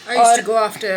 I used to go after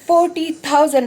40,000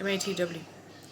MATW,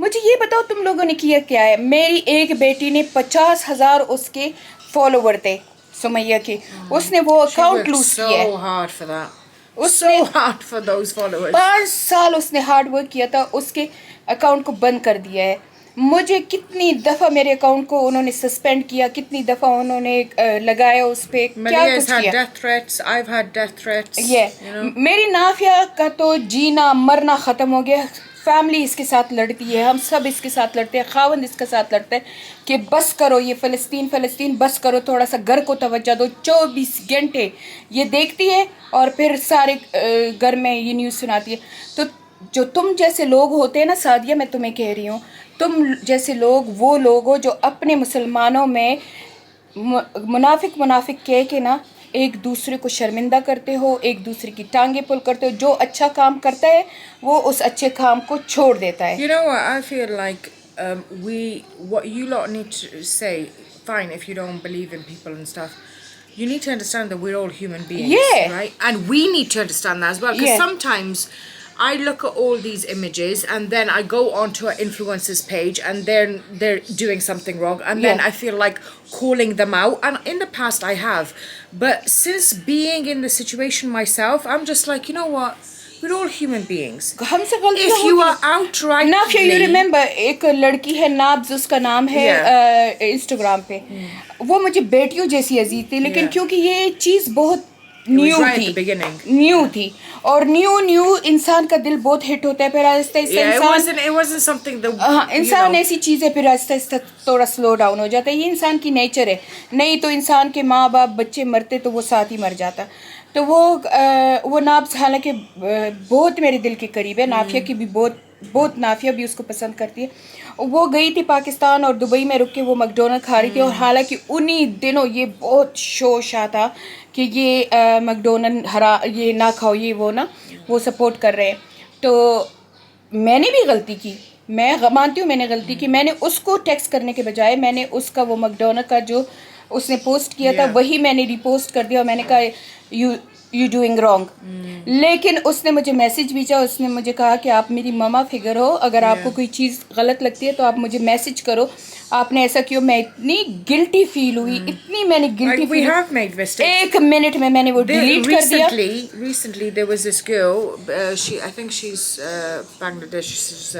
مجھے یہ بتاؤ تم لوگوں نے کیا کیا ہے. میری ایک بیٹی نے 50,000 اس کے فالوور تھے سمیہ کے, اس نے وہ She اکاؤنٹ worked لوز کیا ہے. so hard for that. Us So نے hard for those followers. 5 سال اس نے ہارڈ ورک کیا تھا, اس کے اکاؤنٹ کو بند کر دیا ہے. مجھے کتنی دفعہ میرے اکاؤنٹ کو انہوں نے سسپینڈ کیا, کتنی دفعہ انہوں نے لگایا اس پہ, کیا Malia's کچھ had کیا. death threats. I've had death threats. یہ You know. میری نافیہ کا تو جینا مرنا ختم ہو گیا. فیملی اس کے ساتھ لڑتی ہے, ہم سب اس کے ساتھ لڑتے ہیں, خاوند اس کے ساتھ لڑتا ہے کہ بس کرو یہ فلسطین بس کرو, تھوڑا سا گھر کو توجہ دو. 24 گھنٹے یہ دیکھتی ہے اور پھر سارے گھر میں یہ نیوز سناتی ہے. تو جو تم جیسے لوگ ہوتے ہیں نا سعدیہ, میں تمہیں کہہ رہی ہوں, تم جیسے لوگ وہ لوگ ہو جو اپنے مسلمانوں میں منافق کہہ کے نا ایک دوسرے کو شرمندہ کرتے ہو, ایک دوسرے کی ٹانگیں پل کرتے ہو. جو اچھا کام کرتا ہے وہ اس اچھے کام کو چھوڑ دیتا ہے. You know what? I feel like what you lot need to say, fine, if you don't believe in people and stuff, you need to understand that we're all human beings, Yeah. right? And we need to understand that as well. Because Yeah. sometimes I look at all these images and then I go onto an influencer's page and then they're doing something wrong. And then Yeah. I feel like calling them out. And in the past I have. But since being in the situation myself, I'm just like, you know what? We're all human beings. ہم سے غلطی If you are outrightly... Nafia, you remember ایک لڑکی ہے نابز, اس کا نام ہے, Instagram پہ, وہ مجھے بیٹیوں جیسی عزیز تھی, لیکن کیونکہ یہ چیز بہت نیو right at the تھی, beginning. نیو تھی, اور نیو انسان کا دل بہت ہٹ ہوتا ہے. پھر آہستہ آہستہ it wasn't something that... انسان ایسی چیزیں پھر آہستہ آہستہ تھوڑا سلو ڈاؤن ہو جاتا ہے. یہ انسان کی نیچر ہے. نہیں تو انسان کے ماں باپ بچے مرتے تو وہ ساتھ ہی مر جاتا. تو وہ نابز حالانکہ بہت میرے دل کے قریب ہے. نافیہ کی بھی بہت نافیہ بھی اس کو پسند کرتی ہے. وہ گئی تھی پاکستان اور دبئی میں رک کے وہ میکڈونلڈ کھا رہی تھی, اور حالانکہ انہی دنوں یہ بہت شوشا تھا کہ یہ میکڈونلڈ یہ نہ کھاؤ, یہ وہ نا وہ سپورٹ کر رہے ہیں. تو میں نے بھی غلطی کی, میں مانتی ہوں میں نے غلطی کی. میں نے اس کو ٹیکسٹ کرنے کے بجائے میں نے اس کا وہ میکڈونلڈ کا جو اس نے پوسٹ کیا تھا وہی میں نے ریپوسٹ کر دیا, اور میں نے کہا یو ڈوئنگ رانگ. لیکن اس نے مجھے میسج بھیجا, اس نے مجھے کہا کہ آپ میری ماما فگر ہو, اگر آپ کو کوئی چیز غلط لگتی ہے تو آپ مجھے میسج کرو, آپ نے ایسا کیوں. میں اتنی گلٹی فیل ہوئی, اتنی میں نے guilty we feel, have made mistakes. ایک منٹ میں نے وہ ڈیلیٹ کر دیا. Recently there was this girl, I think she's Bangladesh, she's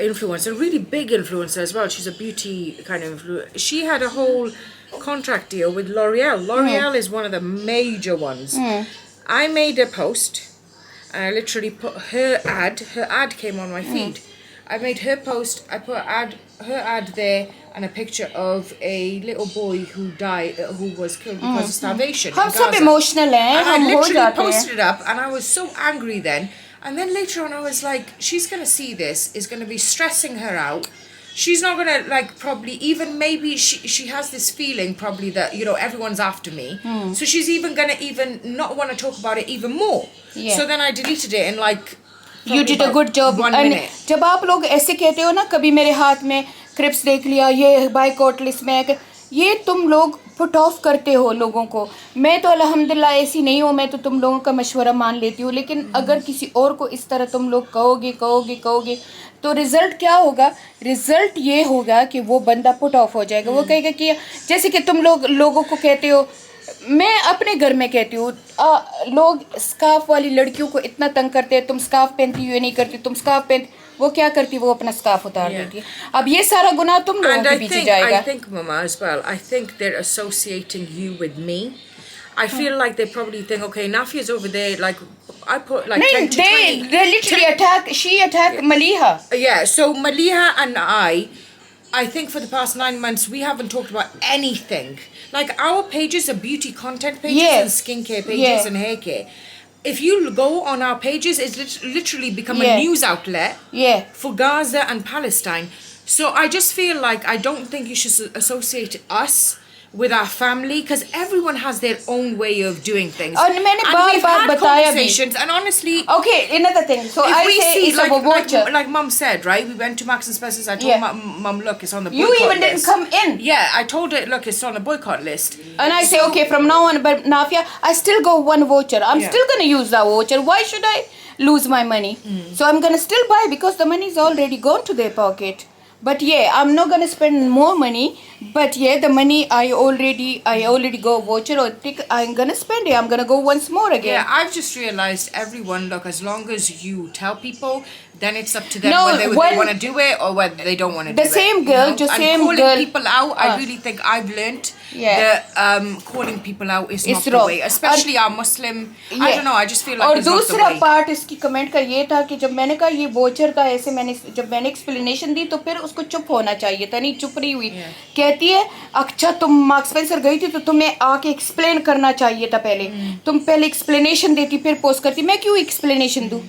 influencer, really big influencer as well. She's a beauty kind of influencer. She had a whole contract deal with L'Oreal. L'Oreal is one of the major ones. I made a post and I literally put her ad came on my feed. I made her post, I put her ad there and a picture of a little boy who died, who was killed because of starvation. ہم سب emotional ہیں, And I ہم ہو literally جاتے ہیں. posted it up and I was so angry then. And then later on I was like, she's going to see this, it's going to be stressing her out. She's not going to like probably even maybe she has this feeling probably that, you know, everyone's after me. So she's even going to even not want to talk about it even more. Yeah. So then I deleted it in like... You did a good job. 1 minute. جب آپ لوگ ایسے کہتے ہو نا, کبھی میرے ہاتھ میں کرپس دیکھ لیا, یہ بائیکاٹ لسٹ میں, یہ تم لوگ پٹ آف کرتے ہو لوگوں کو. میں تو الحمدللہ ایسی نہیں ہوں, میں تو تم لوگوں کا مشورہ مان لیتی ہوں. لیکن اگر کسی اور کو اس طرح تم لوگ کہو گے تو رزلٹ کیا ہوگا؟ رزلٹ یہ ہوگا کہ وہ بندہ پٹ آف ہو جائے گا. وہ کہے گا کہ جیسے کہ تم لوگوں کو کہتے ہو, میں اپنے گھر میں کہتی ہوں, لوگ اسکارف والی لڑکیوں کو اتنا تنگ کرتے ہیں, تم اسکارف پہنتی ہوئے نہیں کرتی, تم اسکارف پہنتی, وہ کیا کرتی, وہ اپنا اسکارف اتار دیتی ہے. اب یہ سارا گناہ تم لوگوں کے پیچھے جائے گا. I think Mama as well, I think they're associating you with me. I feel like they probably think, okay, Nafia's over there, like I put like 10 to 20. They literally she attacked Maliha. Yeah, so Maliha and I think for the past 9 months we haven't talked about anything. Like our pages are beauty content pages and skincare pages and hair care. If you go on our pages, it's literally become a news outlet for Gaza and Palestine. So I just feel like I don't think you should associate us with our family, because everyone has their own way of doing things. اور میں نے And bar we've bar had بتایا بھی. conversations, and honestly, Okay, another thing. So if I we say see, it's a voucher. like Mum said, right? We went to Marks and Spencer's. I told Yeah. Mum, look, it's on the You boycott even list. didn't come in. Yeah, I told her, look, it's on the boycott list. And I say, okay, from now on, but Nafia, I still got one voucher. I'm Yeah. still going to use that voucher. Why should I lose my money? So I'm going to still buy because the money is already gone to their pocket. But yeah, I'm not going to spend more money. But yeah, the money I already go voucher or tick, I'm going to spend it. I'm going to go once more again. Yeah, I've just realized everyone, look, as long as you tell people, then it's up to them No, whether when- they want to do it or whether they don't want to do The it. same you girl, know? just And same calling girl- people out, I really think I've learnt Yeah. that calling people out is It's not the wrong. way. Especially our Muslim, I Yeah. don't know, I just feel like اور it's not the دوسرا way. Part اس کی comment کا یہ تھا کہ جب میں نے کہا یہ ووچر کا ایسے جب میں نے ایکسپلینیشن دی تو پھر اس کو چپ ہونا چاہیے تھا, نہیں چپ نہیں ہوئی. کہتی ہے اچھا تم مارکس اسپینسر گئی تھی تو تمہیں آ کے ایکسپلین کرنا چاہیے تھا پہلے, تم پہلے ایکسپلینیشن دیتی پھر پوسٹ کرتی. میں کیوں ایکسپلینیشن دوں؟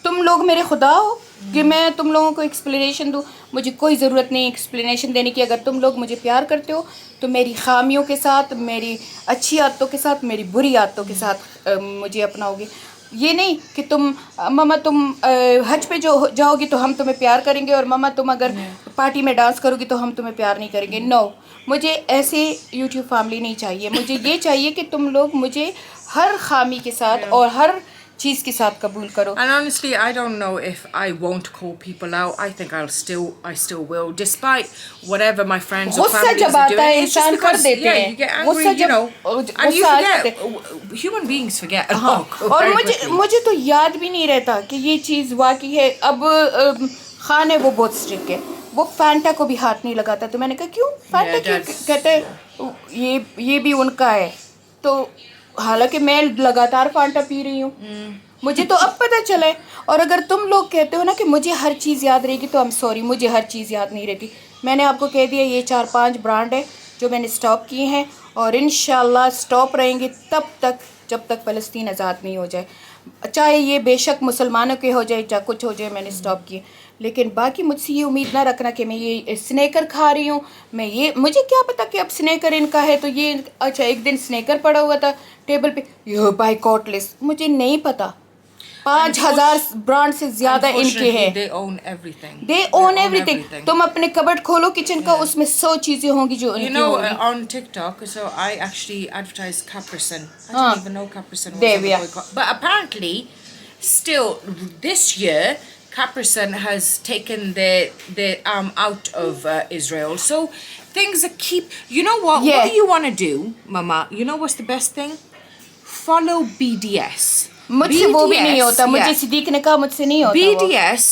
تم لوگ میرے خدا ہو کہ میں تم لوگوں کو ایکسپلینیشن دوں؟ مجھے کوئی ضرورت نہیں ایکسپلینیشن دینے کی. اگر تم لوگ مجھے پیار کرتے ہو تو میری خامیوں کے ساتھ, میری اچھی عادتوں کے ساتھ, میری بری عادتوں کے ساتھ مجھے اپناؤ گے. یہ نہیں کہ تم ماما تم حج پہ جو جاؤ گی تو ہم تمہیں پیار کریں گے, اور ماما تم اگر پارٹی میں ڈانس کرو گی تو ہم تمہیں پیار نہیں کریں گے. نو, مجھے ایسے یوٹیوب فیملی نہیں چاہیے. مجھے یہ چاہیے کہ تم لوگ مجھے ہر خامی کے ساتھ اور ہر چیز کے ساتھ قبول کرو. And honestly, I don't know if I won't call people out. I think I still will, despite whatever my friends or غصہ families جب are آتا ہے doing. It's just انسان کر because, دیتے yeah, ہیں. you get غصہ angry, you know, and you غصہ forget. Human beings forget a lot. اور very quickly. مجھے تو یاد بھی نہیں رہتا کہ یہ چیز واقعی ہے. اب خان ہے وہ بہت اسٹرکٹ ہے, وہ فینٹا کو بھی ہاتھ نہیں لگاتا. تو میں نے کہا کیوں فینٹا کیوں کہتے ہیں یہ بھی ان کا ہے. تو حالانکہ میں لگاتار فانٹا پی رہی ہوں, مجھے تو اب پتہ چلا ہے. اور اگر تم لوگ کہتے ہو نا کہ مجھے ہر چیز یاد رہے گی تو I'm sorry, مجھے ہر چیز یاد نہیں رہتی. میں نے آپ کو کہہ دیا یہ 4-5 برانڈ ہے جو میں نے اسٹاپ کیے ہیں, اور انشاءاللہ اسٹاپ رہیں گے تب تک جب تک فلسطین آزاد نہیں ہو جائے. چاہے یہ بے شک مسلمانوں کے ہو جائے چاہے کچھ ہو جائے, میں نے اسٹاپ کیے. لیکن باقی مجھ سے یہ امید نہ رکھنا کہ میں یہ سنیکر کھا رہی ہوں. مجھے کیا پتا کہ اب سنیکر ان کا ہے تو یہ اچھا ایک دن سنیکر پڑا ہوا تھا ٹیبل پہ, یہ بائیکاٹ لسٹ, مجھے نہیں پتا. 5,000 برانڈ سے زیادہ ان کے ہیں. They own everything. They own everything. تم اپنے کبڈ کھولو کچن کا, اس میں 100 چیزیں ہوں گی جو ان You کی know, ہوں گی. on TikTok, so I actually advertised Capricin. I didn't even know Capricin was There on we the are. boycott. But apparently, still, this year, Capricin has taken their arm out of Israel. So things keep... You know what? Yeah. What you want to do, Mama? You know what's the best thing? Follow BDS. مجھ سے وہ بھی نہیں ہوتا. مجھے yeah. صدیق نے کہا مجھ سے نہیں ہوتا. BDS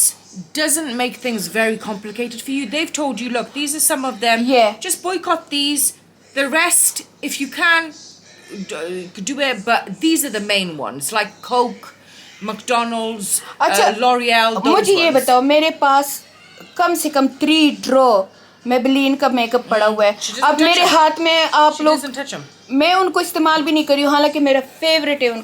doesn't make things very complicated for you. They've told you, look, these are some of them. Yeah. Just boycott these. The rest, if you can, do it. But these are the main ones, like Coke, McDonald's, L'Oreal, those مجھے یہ ones. بتاؤ, میرے پاس کم سے کم 3 ڈرو Maybelline کا make up پڑا ہوا ہے. اب میرے ہاتھ میں آپ She لوگ, doesn't touch them. میں ان کو استعمال بھی نہیں کری ہوں, حالانکہ میرا فیوریٹ ہے ان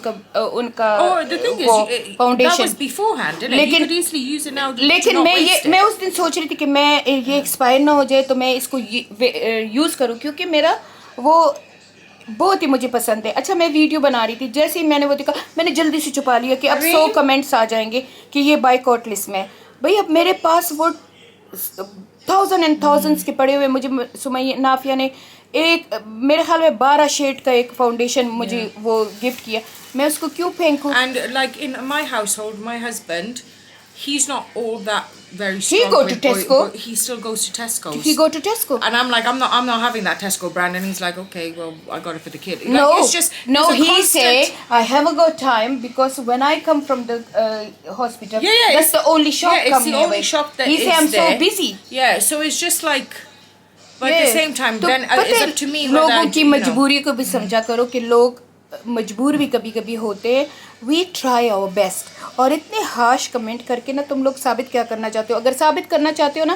کا Oh, the thing is, that foundation. was beforehand, didn't it? You could easily use it now. لیکن میں اس دن سوچ رہی تھی کہ میں یہ ایکسپائر نہ ہو جائے تو میں اس کو یوز کروں, کیونکہ میرا وہ بہت ہی مجھے پسند ہے. اچھا میں ویڈیو بنا رہی تھی, جیسے ہی میں نے وہ دیکھا میں نے جلدی سے چھپا لیا کہ اب 100 کمنٹس آ جائیں گے کہ یہ بائیکاٹ لسٹ میں. بھائی اب میرے پاس وہ تھاؤزنڈ اینڈ تھاؤزنڈس کے پڑے ہوئے. مجھے سمیہ نافیہ نے ایک میرے خیال میں 12 شیڈ کا ایک فاؤنڈیشن مجھے وہ گفٹ کیا. میں اس کو کیوں پھینکوں؟ And like in my household, my husband, he's not all that very He strong go with to Tesco. he still goes to Tesco's. He go to Tesco. And I'm like, I'm not having that Tesco brand. And he's like, okay, well, I got it for the kid. No, like, it's just, no, there's a he constant- say I haven't got time because when I come from the hospital, Yeah, that's the only shop yeah, it's come the nearby. only shop that he is say I'm there. so busy. Yeah, so it's just like, but at the same time, تو then it's up to me whether لوگوں I کی do, you know. مجبوری کو بھی سمجھا کرو کہ لوگ مجبور بھی کبھی کبھی ہوتے ہیں. We try our best. اور اتنے ہارش کمنٹ کر کے نا تم لوگ ثابت کیا کرنا چاہتے ہو؟ اگر ثابت کرنا چاہتے ہو نا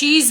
she's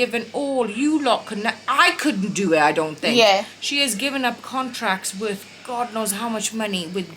given all, you lot could I couldn't do it, I don't think. Yeah. She has given up contracts with God knows how much money with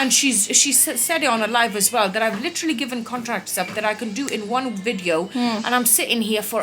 And she said it on a live as well, that I've literally given contracts up that I can do in one video, and I'm sitting here for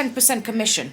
10% commission.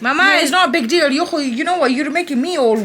Mama, it's not a big deal. You know what? You're making me all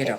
You know.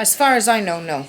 As far as I know, no.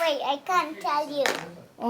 Wait, I can't tell you.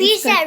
Reset.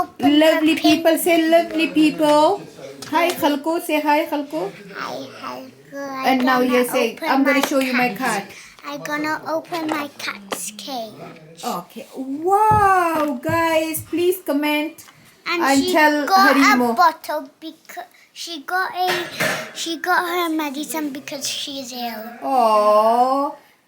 open lovely the people say lovely people. Hi Khalko, say hi Khalko. Hi, Helga. And now you say, I'm going to show you my cat. I'm gonna open my cat's cage. Okay. Wow, guys, please comment And and she tell got Harimo. a bottle because she got her medicine because she's ill. Oh,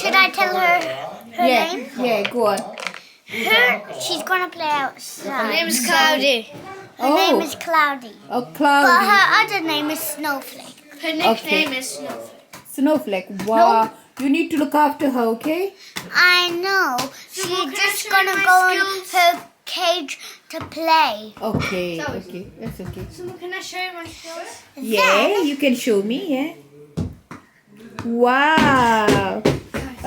Should I tell her name? Yeah, go on. She's gonna play outside. Her name's Cloudy. Her name Oh. is Cloudy. Oh, But Cloudy. her other name is Snowflake. Her nickname is Snowflake. Snowflake. Wow. You need to look after her, okay? I know. She's can I just show you gonna my go in skills? her cage to play. Okay, okay. That's okay. So can I show you my skills? Yeah, you can show me, yeah. Wow.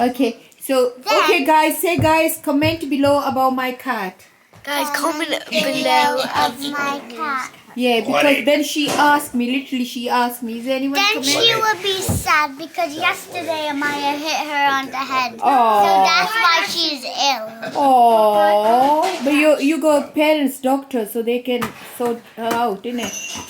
Okay, so, okay guys, say guys, comment below about my cat. Guys, comment Below of my cat. Yeah, because then she asked me, literally she asked me, is anyone Then comment? she will be sad because yesterday Amaya hit her on the head. Aw. So that's why she's ill. Oh, but you go parents doctor so they can sort her out, innit?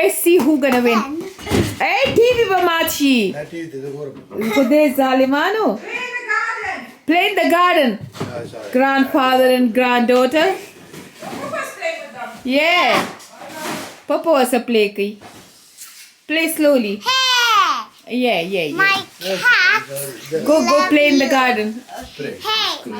Let's see who gonna win. Hey, TV Bamachi. Kude Zalimano. Play in the garden. Grandfather and granddaughter. Yeah. Papa was a play. Play slowly. hey, Yeah. my cat. Go play in the garden. Hey,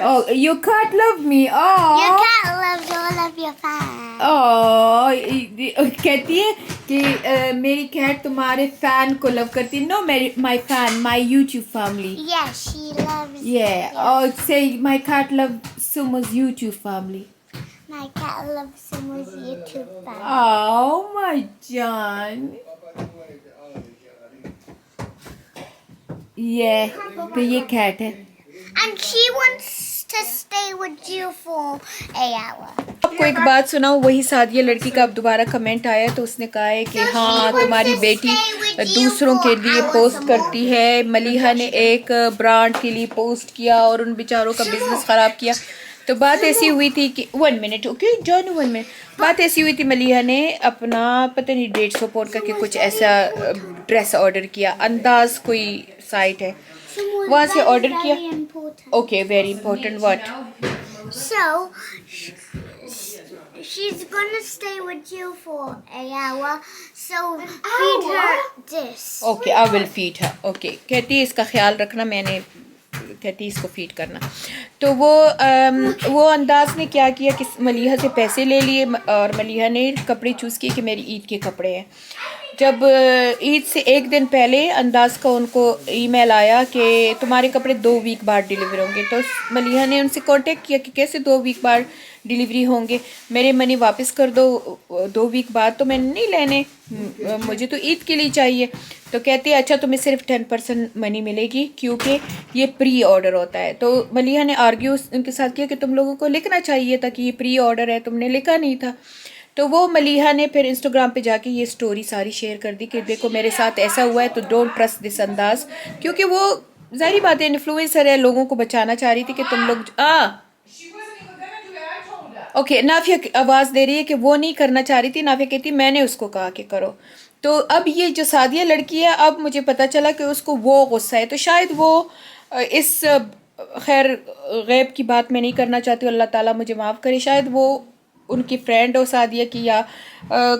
Oh, your cat love me. Your Oh. cat loves all of your fans. کہتی ہے کہ میری Kate تمہارے fan کو love کرتی ہے. No my fan, my YouTube family. Yes, she loves. Yeah. Oh, say my cat love Sumo's YouTube family. My cat loves Simo's YouTube fan. Oh my John. Yeah. تو یہ Kate ہے. And she wants to stay with you for an hour. آپ کو ایک بات سناؤں, وہی سعدیہ لڑکی کا اب دوبارہ کمنٹ آیا تو اس نے کہا ہے کہ ہاں تمہاری بیٹی دوسروں کے لیے پوسٹ کرتی ہے. ملیحہ نے ایک برانڈ کے لیے پوسٹ کیا اور ان بیچاروں کا بزنس خراب کیا. تو بات ایسی ہوئی تھی کہ 1 منٹ, اوکے جان 1 منٹ. بات ایسی ہوئی تھی, ملیحہ نے اپنا پتہ نہیں 150 پاؤنڈ کا کہ کچھ ایسا ڈریس آرڈر کیا. انداز کوئی سائٹ ہے, وہاں سے آرڈر کیا. Very important. Okay very important. What? So, she's gonna stay with you for an hour. So, feed her this. Okay I will feed her. Okay کہتی ہے اس کا خیال رکھنا, میں نے کہتی اس کو فیڈ کرنا. تو وہ انداز نے کیا کیا کہ ملیحہ سے پیسے لے لیے اور ملیحہ نے کپڑے چوز کیے کہ میری عید کے کپڑے ہیں. جب عید سے 1 دن پہلے انداز کا ان کو ای میل آیا کہ تمہارے کپڑے 2 ویک بعد ڈیلیور ہوں گے. تو ملیحہ نے ان سے کانٹیکٹ کیا کہ کیسے 2 ویک بعد ڈیلیوری ہوں گے, میرے منی واپس کر دو. 2 ویک بعد تو میں نے نہیں لینے, مجھے تو عید کے لیے چاہیے. تو کہتے ہیں اچھا تمہیں صرف 10% منی ملے گی کیونکہ یہ پری آرڈر ہوتا ہے. تو ملیحہ نے آرگیو ان کے ساتھ کیا کہ تم لوگوں کو لکھنا چاہیے تھا کہ یہ پری آرڈر ہے, تم نے لکھا نہیں تھا. تو وہ ملیحہ نے پھر انسٹاگرام پہ جا کے یہ سٹوری ساری شیئر کر دی کہ دیکھو میرے ساتھ ایسا ہوا ہے, تو ڈونٹ ٹرسٹ دس انداز. کیونکہ وہ ظاہری بات ہے انفلوئنسر ہے, لوگوں کو بچانا چاہ رہی تھی کہ تم لوگ اوکے. نافیہ آواز دے رہی ہے کہ وہ نہیں کرنا چاہ رہی تھی. نافیہ کہتی میں نے اس کو کہا کہ کرو. تو اب یہ جو سعدیہ لڑکی ہے, اب مجھے پتہ چلا کہ اس کو وہ غصہ ہے. تو شاید وہ اس خیر غیب کی بات میں نہیں کرنا چاہتی, اللہ تعالیٰ مجھے معاف کرے. شاید وہ ان کی فرینڈ ہو سعدیہ کی, یا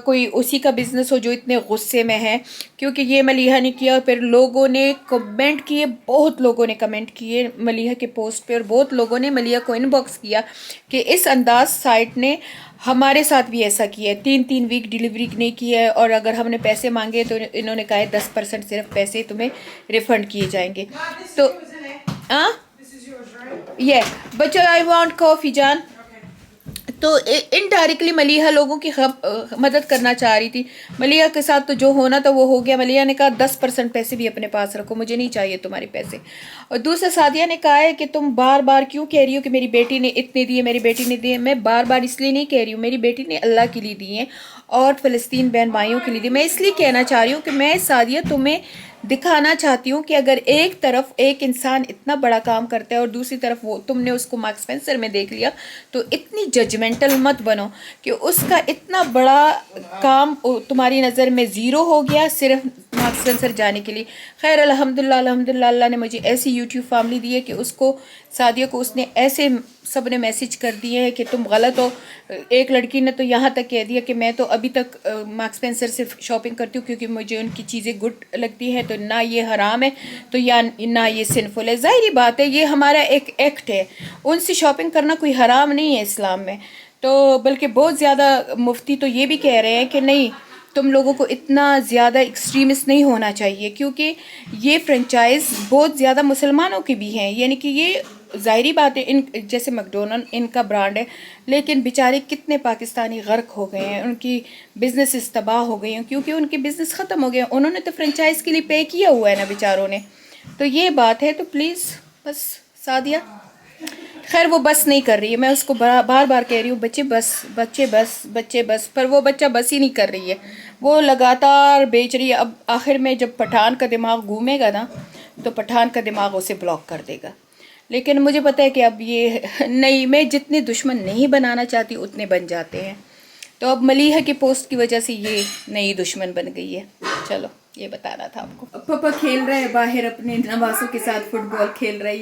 کوئی اسی کا بزنس ہو جو اتنے غصے میں ہے. کیونکہ یہ ملیحہ نے کیا, پھر لوگوں نے کمنٹ کیے, بہت لوگوں نے کمنٹ کیے ملیحہ کے پوسٹ پہ, اور بہت لوگوں نے ملیحہ کو ان باکس کیا کہ اس انداز سائٹ نے ہمارے ساتھ بھی ایسا کیا ہے, 3 ویک ڈیلیوری نہیں کی ہے, اور اگر ہم نے پیسے مانگے تو انہوں نے کہا ہے 10% صرف پیسے تمہیں ریفنڈ کیے جائیں گے. تو یہ بچہ آئی وانٹ کافی جان. تو انڈائریکٹلی ملیحہ لوگوں کی مدد کرنا چاہ رہی تھی. ملیحہ کے ساتھ تو جو ہونا تھا وہ ہو گیا. ملیحہ نے کہا 10% پیسے بھی اپنے پاس رکھو, مجھے نہیں چاہیے تمہارے پیسے. اور دوسرا سعدیہ نے کہا ہے کہ تم بار بار کیوں کہہ رہی ہو کہ میری بیٹی نے اتنے دیے, میری بیٹی نے دیے. میں بار بار اس لیے نہیں کہہ رہی ہوں, میری بیٹی نے اللہ کے لیے دیے ہیں اور فلسطین بہن بھائیوں کے لیے دیے. میں اس لیے کہنا چاہ رہی ہوں کہ میں سعدیہ تمہیں دکھانا چاہتی ہوں کہ اگر ایک طرف ایک انسان اتنا بڑا کام کرتا ہے اور دوسری طرف وہ تم نے اس کو مارک اسپینسر میں دیکھ لیا, تو اتنی ججمنٹل مت بنو کہ اس کا اتنا بڑا کام تمہاری نظر میں زیرو ہو گیا صرف مارک اسپینسر جانے کے لیے. خیر الحمدللہ اللہ نے مجھے ایسی یوٹیوب فیملی دی ہے کہ اس کو سعدیہ کو اس نے ایسے سب نے میسیج کر دیے ہیں کہ تم غلط ہو. ایک لڑکی نے تو یہاں تک کہہ دیا کہ میں تو ابھی تک مارک اسپینسر صرف شاپنگ کرتی ہوں کیونکہ مجھے ان کی چیزیں گڈ لگتی ہے, تو نہ یہ حرام ہے تو یا نہ یہ سنفل ہے. ظاہری بات ہے یہ ہمارا ایک ایکٹ ہے, ان سے شاپنگ کرنا کوئی حرام نہیں ہے اسلام میں. تو بلکہ بہت زیادہ مفتی تو یہ بھی کہہ رہے ہیں کہ نہیں تم لوگوں کو اتنا زیادہ ایکسٹریمسٹ نہیں ہونا چاہیے, کیونکہ یہ فرنچائز بہت زیادہ مسلمانوں کی بھی ہیں. یعنی کہ یہ ظاہری بات ہے ان جیسے میکڈونلڈ ان کا برانڈ ہے, لیکن بیچارے کتنے پاکستانی غرق ہو گئے ہیں, ان کی بزنس تباہ ہو گئی ہیں کیونکہ ان کے بزنس ختم ہو گئے ہیں. انہوں نے تو فرنچائز کے لیے پے کیا ہوا ہے نا بیچاروں نے. تو یہ بات ہے. تو پلیز بس سعدیہ خیر وہ بس نہیں کر رہی ہے, میں اس کو بار بار کہہ رہی ہوں بچے بس, پر وہ بچہ بس ہی نہیں کر رہی ہے, وہ لگاتار بیچ رہی ہے. اب آخر میں جب پٹھان کا دماغ گھومے گا نا تو پٹھان کا دماغ اسے بلاک کر دے گا. لیکن مجھے پتہ ہے کہ اب یہ نہیں, میں جتنے دشمن نہیں بنانا چاہتی اتنے بن جاتے ہیں. تو اب ملیحہ کی پوسٹ کی وجہ سے یہ نئی دشمن بن گئی ہے. چلو یہ بتانا تھا آپ کو. پاپا کھیل رہا ہے باہر اپنے نوازوں کے ساتھ فٹ بال کھیل رہا ہے.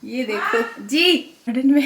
یہ دیکھو جی گارڈن میں